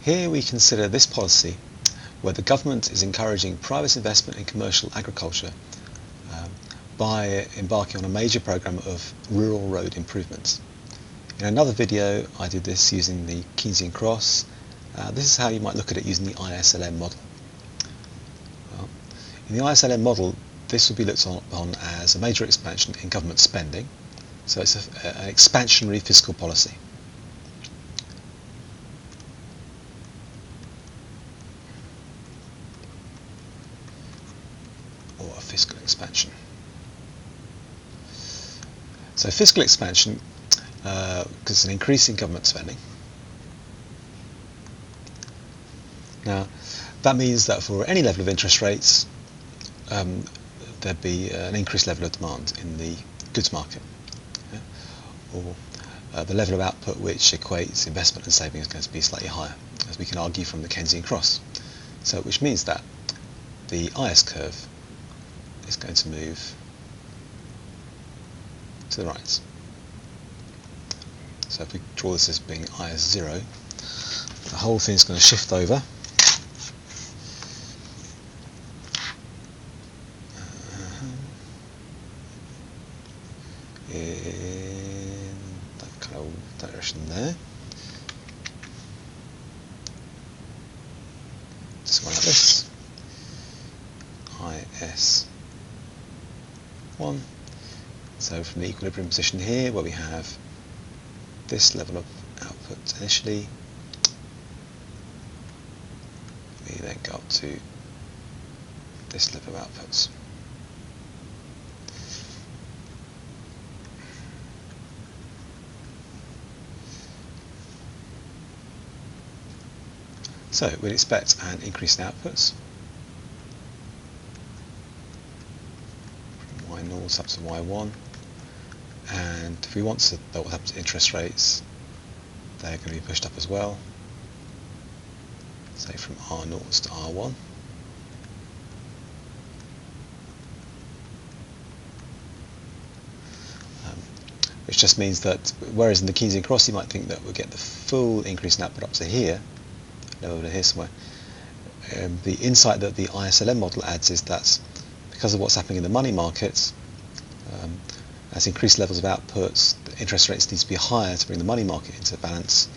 Here we consider this policy where the government is encouraging private investment in commercial agriculture by embarking on a major program of rural road improvements. In another video I did this using the Keynesian cross. This is how you might look at it using the ISLM model. Well, in the ISLM model, this would be looked on as a major expansion in government spending, so it's an expansionary fiscal policy. Or a fiscal expansion. So fiscal expansion, because it's an increase in government spending. Now, that means that for any level of interest rates, there'd be an increased level of demand in the goods market, or the level of output which equates investment and saving is going to be slightly higher, as we can argue from the Keynesian cross. So, which means that the IS curve is going to move to the right. So if we draw this as being IS0, the whole thing is going to shift over. In that kind of direction there. Just one like this. IS1. So from the equilibrium position here, where we have this level of output initially, we then go up to this level of outputs. So we'd expect an increase in outputs from Y0 up to Y1, and if we want to know what happens to interest rates, they're going to be pushed up as well, say from R0 to R1. Which just means that, whereas in the Keynesian cross you might think that we'll get the full increase in output up to here, over here somewhere, the insight that the ISLM model adds is that because of what's happening in the money markets, as increased levels of outputs, the interest rates need to be higher to bring the money market into balance,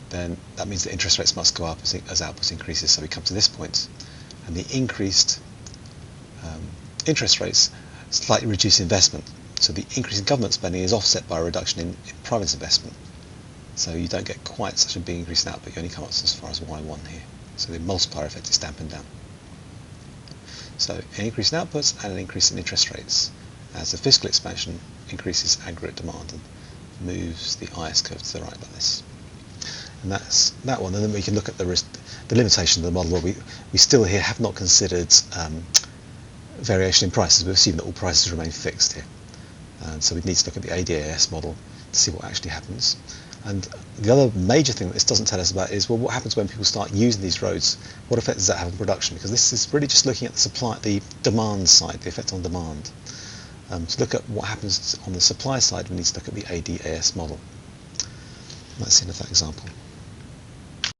then that means that interest rates must go up as output increases. So we come to this point, and the increased interest rates slightly reduce investment. So the increase in government spending is offset by a reduction in private investment. So you don't get quite such a big increase in output, you only come up as far as Y1 here. So the multiplier effect is dampened down. So an increase in outputs and an increase in interest rates as the fiscal expansion increases aggregate demand and moves the IS curve to the right like this. And that's that one. And then we can look at the limitation of the model, where we still here have not considered variation in prices. We assume that all prices remain fixed here. So we need to look at the ADAS model to see what actually happens. And the other major thing that this doesn't tell us about is, well, what happens when people start using these roads? What effect does that have on production? Because this is really just looking at the demand side, the effect on demand. To look at what happens on the supply side, we need to look at the ADAS model. Let's see another example.